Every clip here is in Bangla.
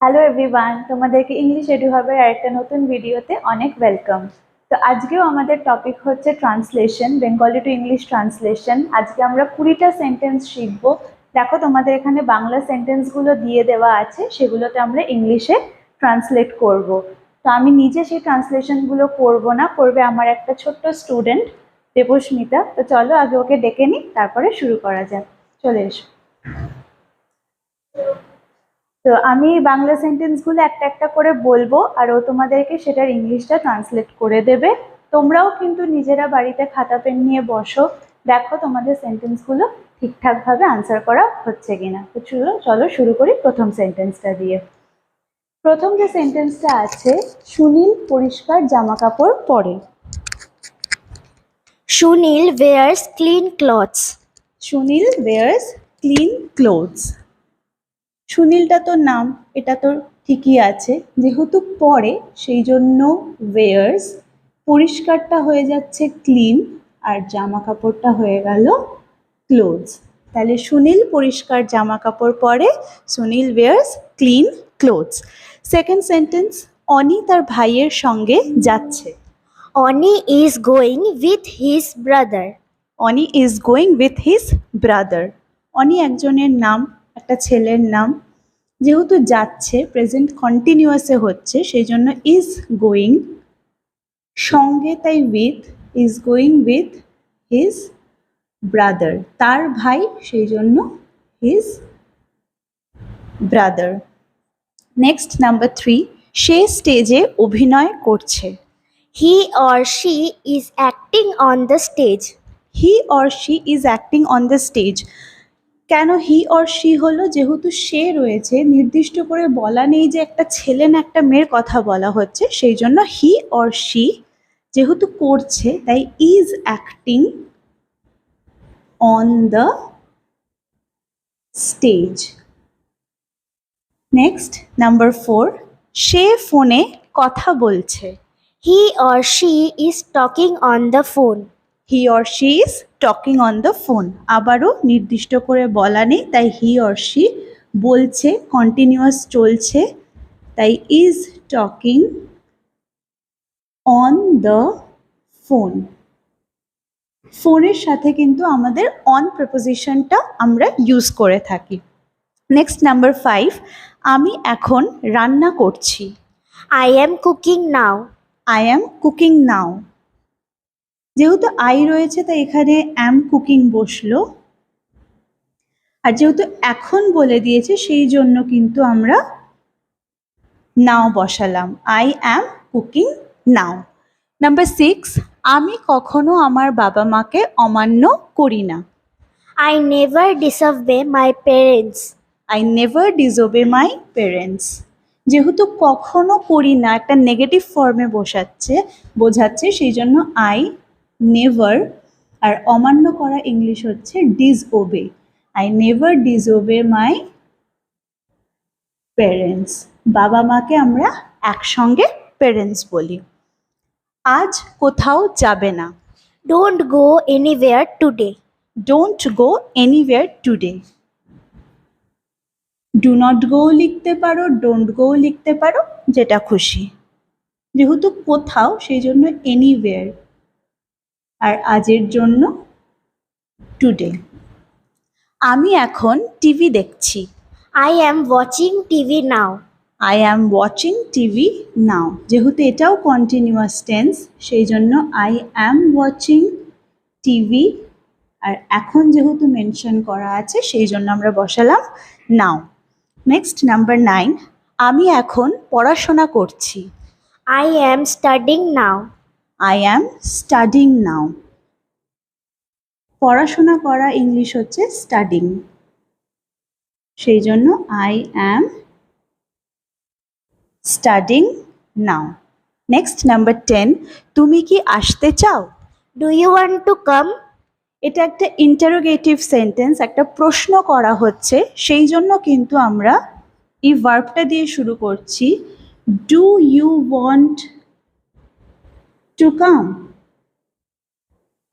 হ্যালো এভরিওয়ান, তোমাদেরকে ইংলিশ এডু হাবের আরেকটা নতুন ভিডিওতে অনেক ওয়েলকাম। তো আজকেও আমাদের টপিক হচ্ছে translation, Bengali to English translation. আজকে আমরা 20টা সেন্টেন্স শিখবো। দেখো তোমাদের এখানে বাংলা সেন্টেন্সগুলো দিয়ে দেওয়া আছে, সেগুলোতে আমরা ইংলিশে ট্রান্সলেট করব। তো আমি নিজে সেই ট্রান্সলেশনগুলো করব না, করবে আমার একটা ছোট্ট স্টুডেন্ট দেবস্মিতা। তো চলো আগে ওকে ডেকে নিই, তারপরে শুরু করা যাক। চলে এসো। তো আমি বাংলা সেন্টেন্সগুলো একটা একটা করে বলবো, আর ও তোমাদেরকে সেটার ইংলিশটা ট্রান্সলেট করে দেবে। তোমরাও কিন্তু নিজেরা বাড়িতে খাতা পেন নিয়ে বসো, দেখো তোমাদের সেন্টেন্সগুলো ঠিকঠাকভাবে আনসার করা হচ্ছে কিনা। তো চলো শুরু করি প্রথম সেন্টেন্সটা দিয়ে। প্রথম যে সেন্টেন্সটা আছে, সুনীল পরিষ্কার জামা কাপড় পরে। Sunil wears clean clothes. Sunil wears clean clothes. সুনীলটা তো নাম, এটা তো ঠিকই আছে, যেহেতু পরে সেই জন্য wears, পরিষ্কারটা হয়ে যাচ্ছে ক্লিন, আর জামা কাপড়টা হয়ে গেল ক্লোথস। তাহলে সুনীল পরিষ্কার জামা কাপড় পরে, Sunil wears clean clothes. Second sentence, Ani তার ভাইয়ের সঙ্গে যাচ্ছে। Oni is going with his brother. Ani is going with his brother. Ani একজনের নাম, একটা ছেলের নাম, যেহেতু যাচ্ছে প্রেজেন্ট কন্টিনিউয়াসে হচ্ছে সেই জন্য ইজ গোয়িং, সঙ্গে তাই with, is going with his brother, তার ভাই সেই জন্য হিজ ব্রাদার। নেক্সট নাম্বার 3, সে স্টেজে অভিনয় করছে। He or she is acting on the stage. He or she is acting on the stage. কেন হি অর শি হলো? যেহেতু সে রয়েছে, নির্দিষ্ট করে বলা নেই যে একটা ছেলে না একটা মেয়ের কথা বলা হচ্ছে, সেই জন্য হি অর শি যেহেতু করছে তাই is acting on the stage. Next number 4, সে ফোনে কথা বলছে। He or she is talking on the phone. He or she is talking on the phone. আবারও নির্দিষ্ট করে বলা নেই, তাই হি অর শি বলছে, কন্টিনিউয়াস চলছে, তাই is talking on the phone. ফোনের সাথে কিন্তু আমাদের অন প্রিপোজিশনটা আমরা ইউজ করে থাকি। নেক্সট নাম্বার 5, আমি এখন রান্না করছি। I am cooking now. I am cooking নাও। যেহেতু আই রয়েছে তাই এখানে অ্যাম কুকিং বসলো, আর যেহেতু এখন বলে দিয়েছে সেই জন্য কিন্তু আমরা নাও বসালাম, I am cooking now. Number 6, আমি কখনো আমার বাবা মাকে অমান্য করি না। I never disobey my parents. I never disobey my parents. যেহেতু কখনো করি না একটা নেগেটিভ ফর্মে বোঝাচ্ছে সেই জন্য আই নেভার, আর অমান্য করা ইংলিশ হচ্ছে disobey. I never disobey my parents. বাবা মাকে আমরা একসঙ্গে পেরেন্টস বলি। আজ কোথাও যাবে না। Don't go anywhere today. Don't go anywhere today. Do not go লিখতে পারো, ডোন্ট গো লিখতে পারো, যেটা খুশি। যেহেতু কোথাও সেই জন্য এনিওয়্যার, আর আজের জন্য টুডে। আমি এখন টিভি দেখছি। I am watching TV now. I am watching TV নাও। যেহেতু এটাও কন্টিনিউয়াস টেন্স সেই জন্য আই অ্যাম ওয়াচিং টিভি, আর এখন যেহেতু মেনশন করা আছে সেই জন্য আমরা বসালাম নাও। নেক্সট নাম্বার 9, আমি এখন পড়াশোনা করছি। I am studying now. I am studying now. পড়াশোনা করা ইংলিশ হচ্ছে স্টাডিং, সেই জন্য I am studying now. Next number 10, তুমি কি আসতে চাও? Do you want to come? এটা একটা ইন্টারোগেটিভ সেন্টেন্স, একটা প্রশ্ন করা হচ্ছে, সেই জন্য কিন্তু আমরা এই ভার্বটা দিয়ে শুরু করছি। Do you want to come?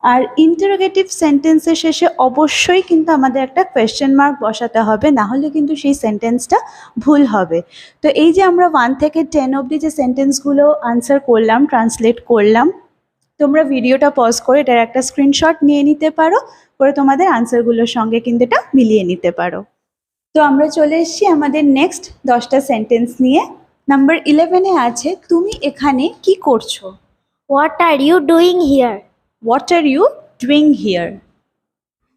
আর ইন্টারোগেটিভ সেন্টেন্সের শেষে অবশ্যই কিন্তু আমাদের একটা কোয়েশ্চেন মার্ক বসাতে হবে, না হলে কিন্তু সেই সেন্টেন্সটা ভুল হবে। তো এই যে আমরা 1 থেকে 10 অবধি যে সেন্টেন্সগুলো আনসার করলাম, ট্রান্সলেট করলাম, তোমরা ভিডিওটা পজ করে এটার একটা স্ক্রিনশট নিয়ে নিতে পারো, করে তোমাদের আনসারগুলোর সঙ্গে কিন্তু এটা মিলিয়ে নিতে পারো। তো আমরা চলে এসেছি আমাদের নেক্সট 10টা সেন্টেন্স নিয়ে। নাম্বার 11-এ আছে, তুমি এখানে কি করছো? What are you doing here? What are you doing here?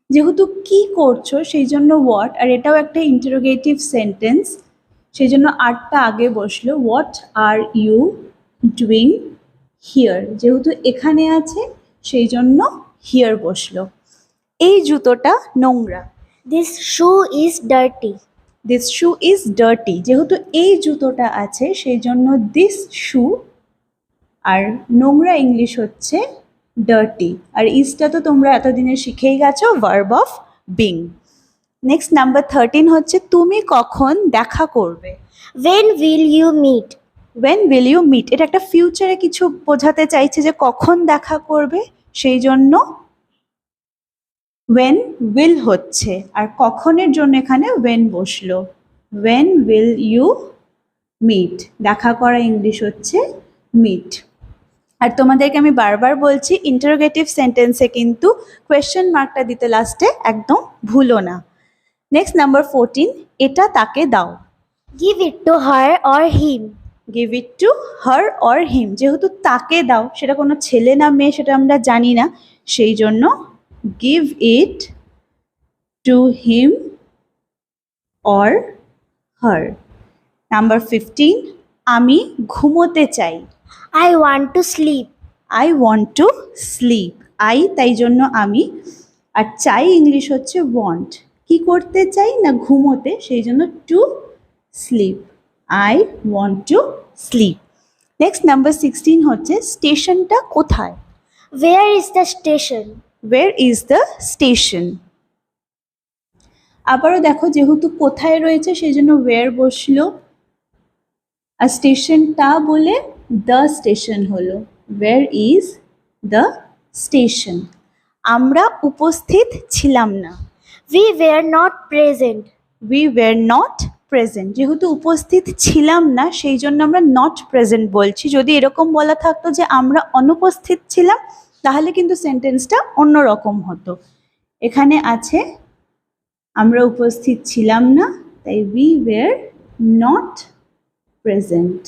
যেহেতু কি করছো সেই জন্য হোয়াট, আর এটাও একটা ইন্টারোগেটিভ সেন্টেন্স, সেই জন্য আরটা আগে বসলো। What are you doing here, যেহেতু এখানে আছে সেই জন্য হিয়ার বসলো। এই জুতোটা নোংরা। This shoe is dirty. This shoe is dirty, যেহেতু এই জুতোটা আছে সেই জন্য দিস শু, আর নোংরা ইংলিশ হচ্ছে ডার্টি, আর ইজটা তো তোমরা এতদিনে শিখেই গেছো, verb of being. Next number 13 হচ্ছে, তুমি কখন দেখা করবে? When will you meet? When will you meet, এটা একটা ফিউচারে কিছু বোঝাতে চাইছে যে কখন দেখা করবে, সেই জন্য ওয়েন উইল হচ্ছে, আর কখনের জন্য এখানে ওয়েন বসলো। ওয়েন উইল ইউ মিট, দেখা করা ইংলিশ হচ্ছে মিট। আর তোমাদেরকে আমি বারবার বলছি, ইন্টারোগেটিভ সেন্টেন্সে কিন্তু কোয়েশ্চেন মার্কটা দিতে লাস্টে একদম ভুলো না। নেক্সট নাম্বার 14, এটা তাকে দাও। Give it to her or him. Give it to her or him, যেহেতু তাকে দাও, সেটা কোনো ছেলে না মেয়ে সেটা আমরা জানি না, সেই জন্য give it to him or her. Number 15, আমি ঘুমোতে চাই। I want to sleep. I want to sleep, I তাই জন্য আমি, আর চাই ইংলিশ হচ্ছে ওয়ান্ট। কি করতে চাই না ঘুমোতে, সেই জন্য to sleep, I want to sleep. Next number 16 হচ্ছে, স্টেশনটা কোথায়? Where is the station? ওয়ের is the station? আবারও দেখো, যেহেতু কোথায় রয়েছে সেই জন্য ওয়ের বসলো, আর স্টেশনটা বলে দ্য স্টেশন হলো। ওয়ের ইজ দ্য স্টেশন? আমরা উপস্থিত ছিলাম না। We were not present. We were not present, যেহেতু উপস্থিত ছিলাম না সেই জন্য আমরা নট প্রেজেন্ট বলছি। যদি এরকম বলা থাকতো যে আমরা অনুপস্থিত ছিলাম, তাহলে কিন্তু সেন্টেন্সটা অন্যরকম হতো। এখানে আছে আমরা উপস্থিত ছিলাম না, তাই উই ওয়ার নট প্রেজেন্ট।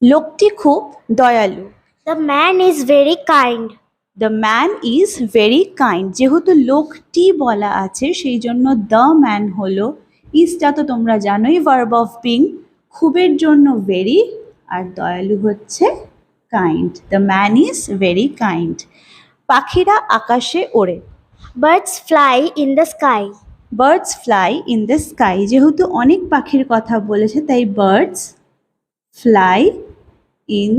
লোকটি খুব দয়ালু। The man is very kind. The man is very kind, যেহেতু লোকটি বলা আছে সেই জন্য দ্য ম্যান হলো। ইজটা তো তোমরা জানোই ভার্ব অফ বিং, খুবের জন্য ভেরি, আর দয়ালু হচ্ছে kind. The man is very kind. পাখিরা আকাশে ওড়ে। Birds fly in the sky. Birds fly in the sky, যেহেতু অনেক পাখির কথা বলেছে তাই birds fly in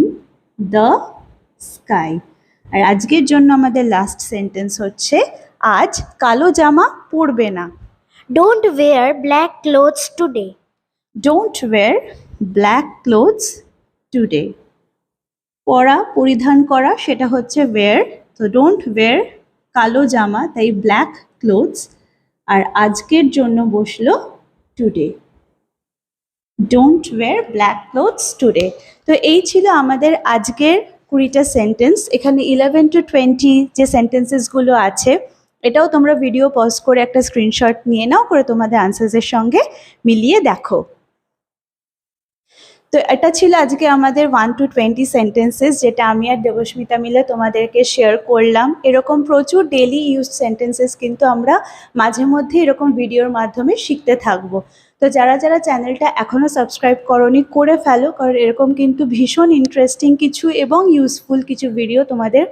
the sky. আর আজকের জন্য আমাদের লাস্ট সেন্টেন্স হচ্ছে, আজ কালো জামা পরবে না। Don't wear black clothes today. Don't wear black clothes today. পরা, পরিধান করা, সেটা হচ্ছে ওয়্যার, তো ডোন্ট ওয়্যার কালো জামা, তাই ব্ল্যাক ক্লোথস, আর আজকের জন্য বসলো today. Don't wear black clothes today. তো এই ছিল আমাদের আজকের 20টা সেন্টেন্স। এখানে 11 to 20 যে সেন্টেন্সেসগুলো আছে, এটাও তোমরা ভিডিও পজ করে একটা স্ক্রিনশট নিয়ে নাও, করে তোমাদের আনসার্সের সঙ্গে মিলিয়ে দেখো। তো এটা ছিল আজকে আমাদের 1 to 20 সেন্টেন্সেস, যেটা আমি আর দেবস্মিতা মিলে তোমাদেরকে শেয়ার করলাম। এরকম প্রচুর ডেলি ইউজ সেন্টেন্সেস কিন্তু আমরা মাঝে মধ্যে এরকম ভিডিওর মাধ্যমে শিখতে থাকবো। তো যারা যারা চ্যানেলটা এখনও সাবস্ক্রাইব করোনি, করে ফেলো, কারণ এরকম কিন্তু ভীষণ ইন্টারেস্টিং কিছু এবং ইউজফুল কিছু ভিডিও তোমাদের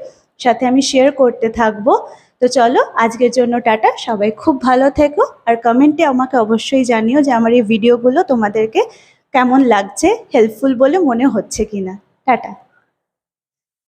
সাথে আমি শেয়ার করতে থাকবো। তো চলো, আজকের জন্য টাটা, সবাই খুব ভালো থেকো, আর কমেন্টে আমাকে অবশ্যই জানিও যে আমার এই ভিডিওগুলো তোমাদেরকে কেমন লাগছে, হেল্পফুল বলে মনে হচ্ছে কিনা। টাটা।